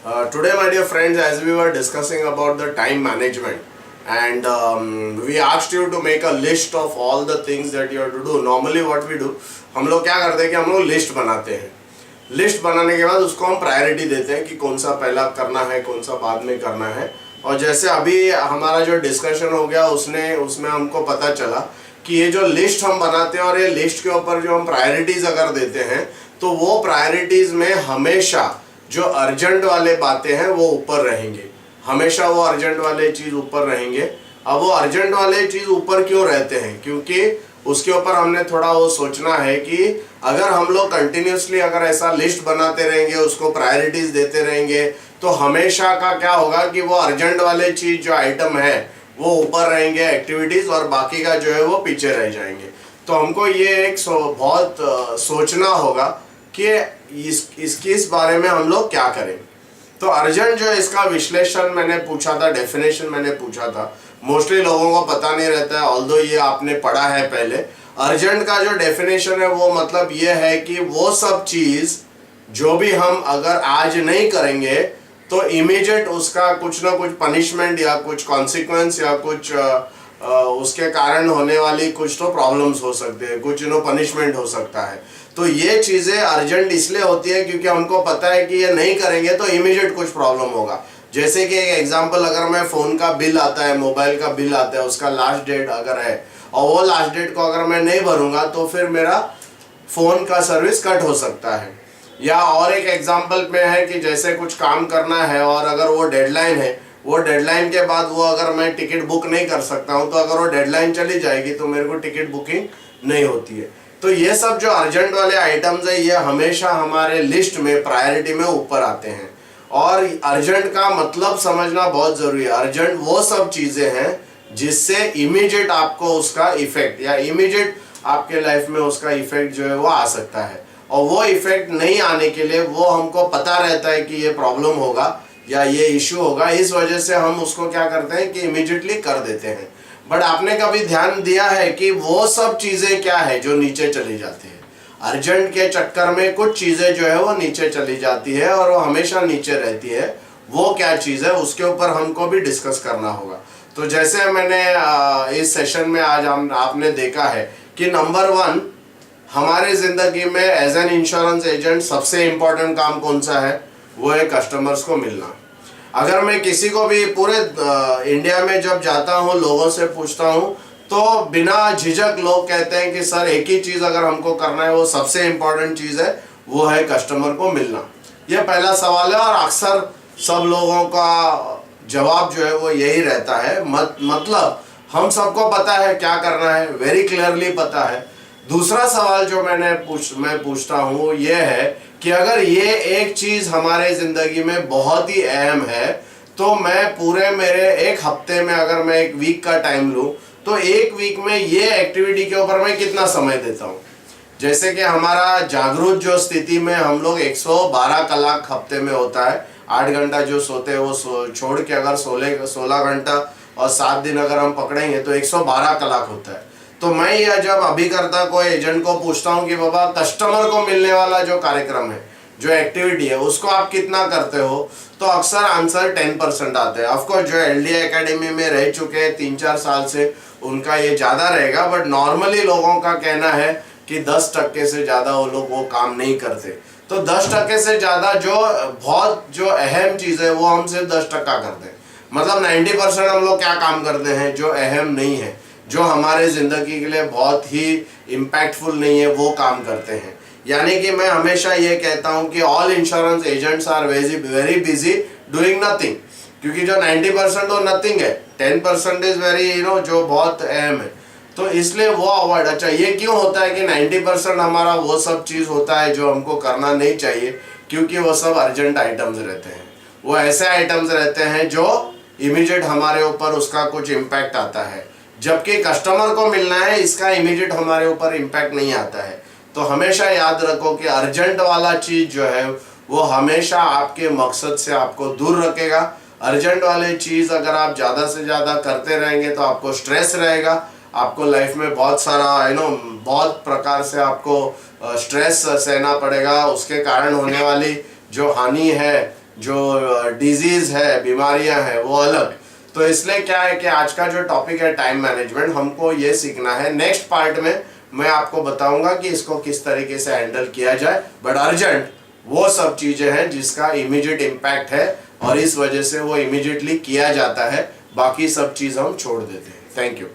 Today, my dear friends, as we were discussing about the time management, and we asked you to make a list of all the things that you have to do. Normally, what we do, हम लोग क्या करते हैं कि हम लोग list बनाते हैं. लिस्ट बनाने के बाद उसको हम प्रायोरिटी देते हैं कि कौन सा पहला करना है, कौन सा बाद में करना है. और जैसे अभी हमारा जो डिस्कशन हो गया उसमें हमको पता चला कि ये जो लिस्ट हम बनाते हैं और ये लिस्ट के ऊपर जो हम प्रायोरिटीज अगर देते हैं तो वो प्रायोरिटीज में हमेशा जो अर्जेंट वाले बातें हैं वो ऊपर रहेंगे. हमेशा वो अर्जेंट वाले चीज ऊपर रहेंगे. अब वो अर्जेंट वाले चीज ऊपर क्यों रहते हैं? क्योंकि उसके ऊपर हमने थोड़ा वो सोचना है कि अगर हम लोग कंटिन्यूसली अगर ऐसा लिस्ट बनाते रहेंगे, उसको प्रायोरिटीज देते रहेंगे, तो हमेशा का क्या होगा कि वो अर्जेंट वाले चीज जो आइटम है वो ऊपर रहेंगे एक्टिविटीज, और बाकी का जो है वो पीछे रह जाएंगे. तो हमको ये एक बहुत सोचना होगा कि इस बारे में हम लोग क्या करें. तो अर्जेंट जो इसका विश्लेषण मैंने पूछा था, डेफिनेशन मैंने पूछा था, मोस्टली लोगों को पता नहीं रहता है, ऑल्दो ये आपने पढ़ा है पहले. अर्जेंट का जो डेफिनेशन है वो मतलब ये है कि वो सब चीज जो भी हम अगर आज नहीं करेंगे तो इमीडिएट उसका कुछ ना कुछ पनिशमेंट या कुछ कॉन्सिक्वेंस या कुछ उसके कारण होने वाली कुछ तो प्रॉब्लम्स हो सकते हैं, कुछ पनिशमेंट हो सकता है. तो ये चीज़ें अर्जेंट इसलिए होती है क्योंकि हमको पता है कि ये नहीं करेंगे तो इमीडिएट कुछ प्रॉब्लम होगा. जैसे कि एक एग्जांपल, अगर मैं फ़ोन का बिल आता है, मोबाइल का बिल आता है, उसका लास्ट डेट अगर है और वो लास्ट डेट को अगर मैं नहीं भरूंगा तो फिर मेरा फ़ोन का सर्विस कट हो सकता है. या और एक एग्जांपल में है कि जैसे कुछ काम करना है और अगर वो डेडलाइन है, वो डेडलाइन के बाद वो अगर मैं टिकट बुक नहीं कर सकता हूँ तो अगर वो डेडलाइन चली जाएगी तो मेरे को टिकट बुकिंग नहीं होती है. तो ये सब जो अर्जेंट वाले आइटम्स है ये हमेशा हमारे लिस्ट में प्रायोरिटी में ऊपर आते हैं. और अर्जेंट का मतलब समझना बहुत ज़रूरी है. अर्जेंट वो सब चीज़ें हैं जिससे इमीडिएट आपको उसका इफेक्ट या इमीडिएट आपके लाइफ में उसका इफेक्ट जो है वो आ सकता है. और वो इफेक्ट नहीं आने के लिए वो हमको पता रहता है कि ये प्रॉब्लम होगा या ये इश्यू होगा, इस वजह से हम उसको क्या करते हैं कि इमीडिएटली कर देते हैं. बट आपने कभी ध्यान दिया है कि वो सब चीज़ें क्या है जो नीचे चली जाती है? अर्जेंट के चक्कर में कुछ चीज़ें जो है वो नीचे चली जाती है और वो हमेशा नीचे रहती है. वो क्या चीज़ है उसके ऊपर हमको भी डिस्कस करना होगा. तो जैसे मैंने इस सेशन में आज आपने देखा है कि नंबर 1 हमारे ज़िंदगी में एज एन इंश्योरेंस एजेंट सबसे इम्पोर्टेंट काम कौन सा है? वो है कस्टमर्स को मिलना. अगर मैं किसी को भी पूरे इंडिया में जब जाता हूँ, लोगों से पूछता हूँ, तो बिना झिझक लोग कहते हैं कि सर एक ही चीज़ अगर हमको करना है, वो सबसे इम्पोर्टेंट चीज़ है, वो है कस्टमर को मिलना. ये पहला सवाल है और अक्सर सब लोगों का जवाब जो है वो यही रहता है. मतलब हम सबको पता है क्या करना है, वेरी क्लियरली पता है. दूसरा सवाल जो मैं पूछता हूँ ये है कि अगर ये एक चीज़ हमारे ज़िंदगी में बहुत ही अहम है तो मैं पूरे मेरे एक हफ्ते में अगर मैं एक वीक का टाइम लूँ तो एक वीक में ये एक्टिविटी के ऊपर मैं कितना समय देता हूँ. जैसे कि हमारा जागरूक जो स्थिति में हम लोग 112 कलाक हफ्ते में होता है. 8 घंटा जो सोते हैं वो छोड़ के अगर 16 घंटा और 7 दिन अगर हम पकड़ेंगे तो 112 कलाक होता है. तो मैं यह जब अभिकर्ता को एजेंट को पूछता हूँ कि बाबा कस्टमर को मिलने वाला जो कार्यक्रम है, जो एक्टिविटी है, उसको आप कितना करते हो, तो अक्सर आंसर 10% आता है. ऑफकोर्स जो एलडीए एकेडमी में रह चुके हैं 3-4 साल से उनका ये ज़्यादा रहेगा, बट नॉर्मली लोगों का कहना है कि 10% से ज़्यादा वो लोग वो काम नहीं करते. तो 10% से ज़्यादा जो अहम चीज़ है वो हम सिर्फ 10% करते हैं. मतलब 90% हम लोग क्या काम करते हैं जो अहम नहीं है, जो हमारे ज़िंदगी के लिए बहुत ही इम्पैक्टफुल नहीं है, वो काम करते हैं. यानी कि मैं हमेशा ये कहता हूँ कि all insurance agents are very busy doing nothing. क्योंकि जो 90% वो नथिंग है, 10% इज वेरी जो बहुत अहम है. तो इसलिए वो अवॉइड. अच्छा, ये क्यों होता है कि 90% हमारा वो सब चीज़ होता है जो हमको करना नहीं चाहिए? क्योंकि वो सब अर्जेंट आइटम्स रहते हैं. वो ऐसे आइटम्स रहते हैं जो इमीडिएट हमारे ऊपर उसका कुछ इम्पैक्ट आता है, जबकि कस्टमर को मिलना है इसका इमीडिएट हमारे ऊपर इम्पैक्ट नहीं आता है. तो हमेशा याद रखो कि अर्जेंट वाला चीज़ जो है वो हमेशा आपके मकसद से आपको दूर रखेगा. अर्जेंट वाले चीज़ अगर आप ज़्यादा से ज़्यादा करते रहेंगे तो आपको स्ट्रेस रहेगा. आपको लाइफ में बहुत सारा बहुत प्रकार से आपको स्ट्रेस सहना पड़ेगा. उसके कारण होने वाली जो हानि है, जो डिजीज है, बीमारियां हैं, वो अलग। तो इसलिए क्या है कि आज का जो टॉपिक है टाइम मैनेजमेंट, हमको ये सीखना है। नेक्स्ट पार्ट में मैं आपको बताऊंगा कि इसको किस तरीके से हैंडल किया जाए, बट अर्जेंट वो सब चीजें हैं जिसका इमीडिएट इम्पैक्ट है और इस वजह से वो इमीडिएटली किया जाता है, बाकी सब चीज हम छोड़ देते हैं। Thank you.